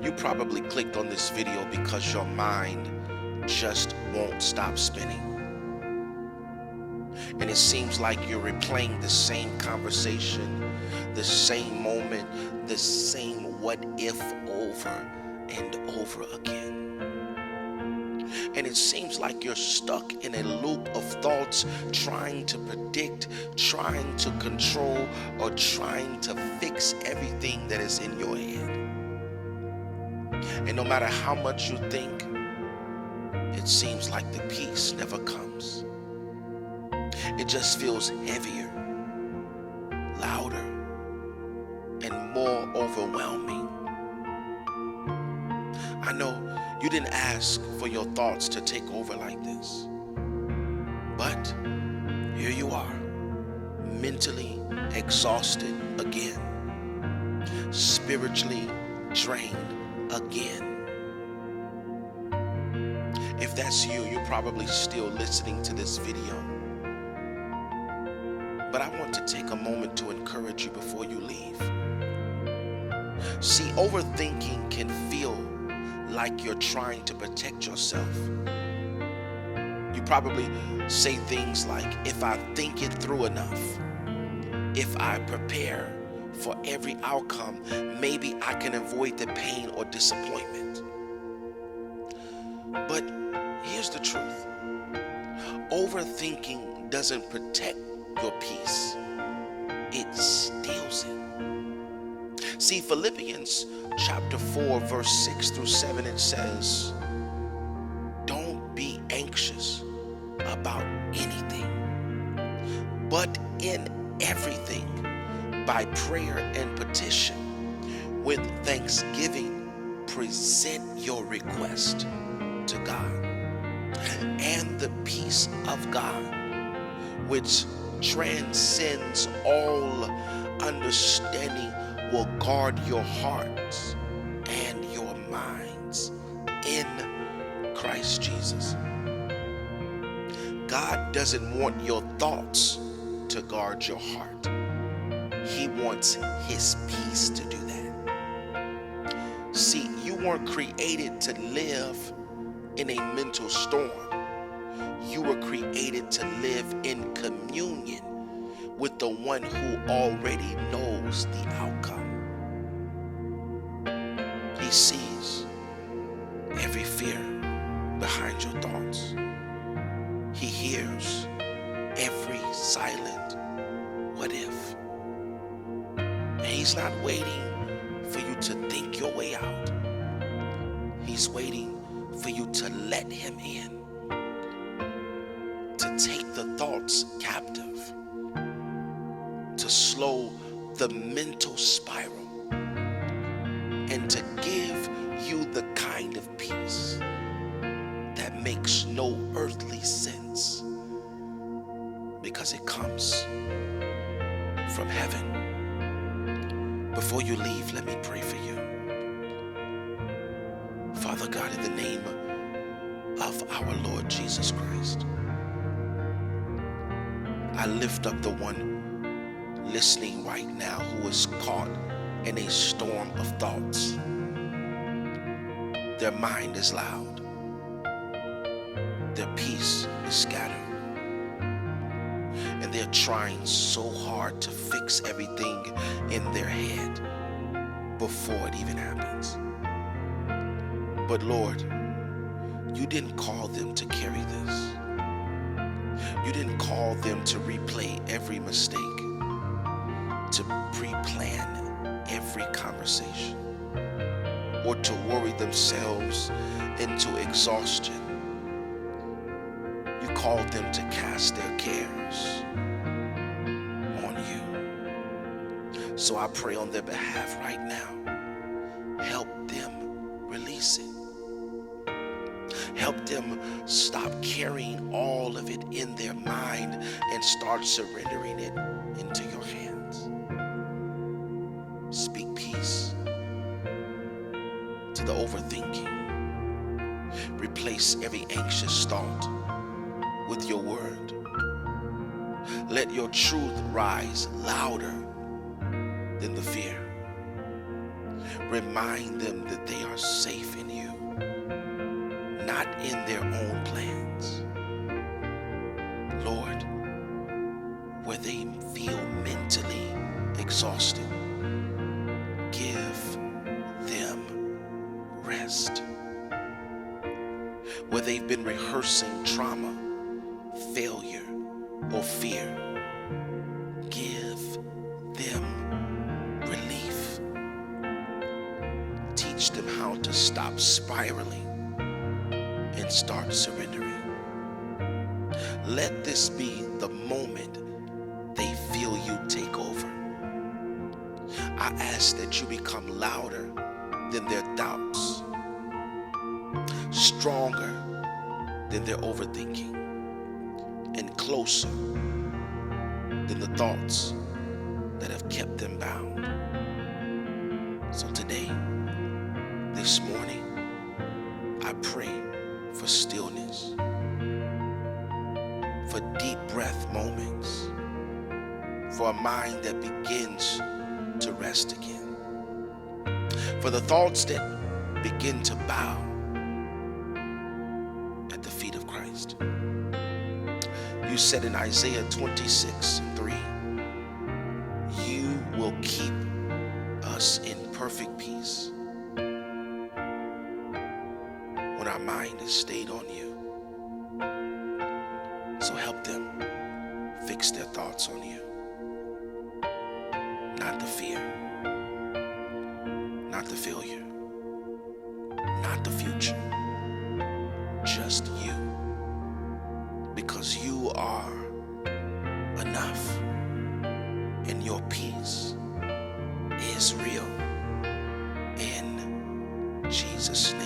You probably clicked on this video because your mind just won't stop spinning. And it seems like you're replaying the same conversation, the same moment, the same what if over and over again. And it seems like you're stuck in a loop of thoughts, trying to predict, trying to control, or trying to fix everything that is in your head. And no matter how much you think, it seems like the peace never comes. It just feels heavier, louder, and more overwhelming. I know you didn't ask for your thoughts to take over like this, but here you are, mentally exhausted again, spiritually drained again. If that's you, you're probably still listening to this video. But I want to take a moment to encourage you before you leave. See, overthinking can feel like you're trying to protect yourself. You probably say things like, if I think it through enough, if I prepare for every outcome, maybe I can avoid the pain or disappointment. But here's the truth. Overthinking doesn't protect your peace. It steals it. See, Philippians chapter 4, verse 6 through 7, it says, don't be anxious about anything, but in everything, by prayer and petition, with thanksgiving, present your request to God. And the peace of God, which transcends all understanding, will guard your hearts and your minds in Christ Jesus. God doesn't want your thoughts to guard your heart. He wants his peace to do that. See, you weren't created to live in a mental storm. You were created to live in communion with the one who already knows the outcome. He sees every fear behind your thoughts. He hears every silent what if. And he's not waiting for you to think your way out. He's waiting for you to let him in, to take the thoughts captive, to slow the mental spiral, and to give you the kind of peace that makes no earthly sense, because it comes from heaven. Before you leave, let me pray for you. Father God, in the name of our Lord Jesus Christ, I lift up the one listening right now who is caught in a storm of thoughts. Their mind is loud. Their peace is scattered. And they're trying so hard to fix everything in their head before it even happens. But Lord, you didn't call them to carry this. You didn't call them to replay every mistake, to pre-plan every conversation, or to worry themselves into exhaustion. You called them to cast their cares on you. So I pray on their behalf right now. Help them release it. Help them stop carrying all of it in their mind and start surrendering it into your hands. Speak peace to the overthinking. Replace every anxious thought with your word. Let your truth rise louder than the fear. Remind them that they are safe in you, not in their own plans. Lord, where they feel mentally exhausted, give them rest. Where they've been rehearsing trauma, failure, or fear, give them relief. Teach them how to stop spiraling and start surrendering. Let this be the moment they feel you take over. I ask that you become louder than their doubts, stronger than their overthinking, and closer than the thoughts that have kept them bound. So today, this morning, I pray for stillness, for deep breath moments, for a mind that begins to rest again, for the thoughts that begin to bow at the feet of Christ. You said in Isaiah 26:3, you will keep us in perfect peace when our mind is stayed on you. So help them fix their thoughts on you. Not the fear, not the failure, not the future, just you. Because you are enough and your peace is real. In Jesus' name.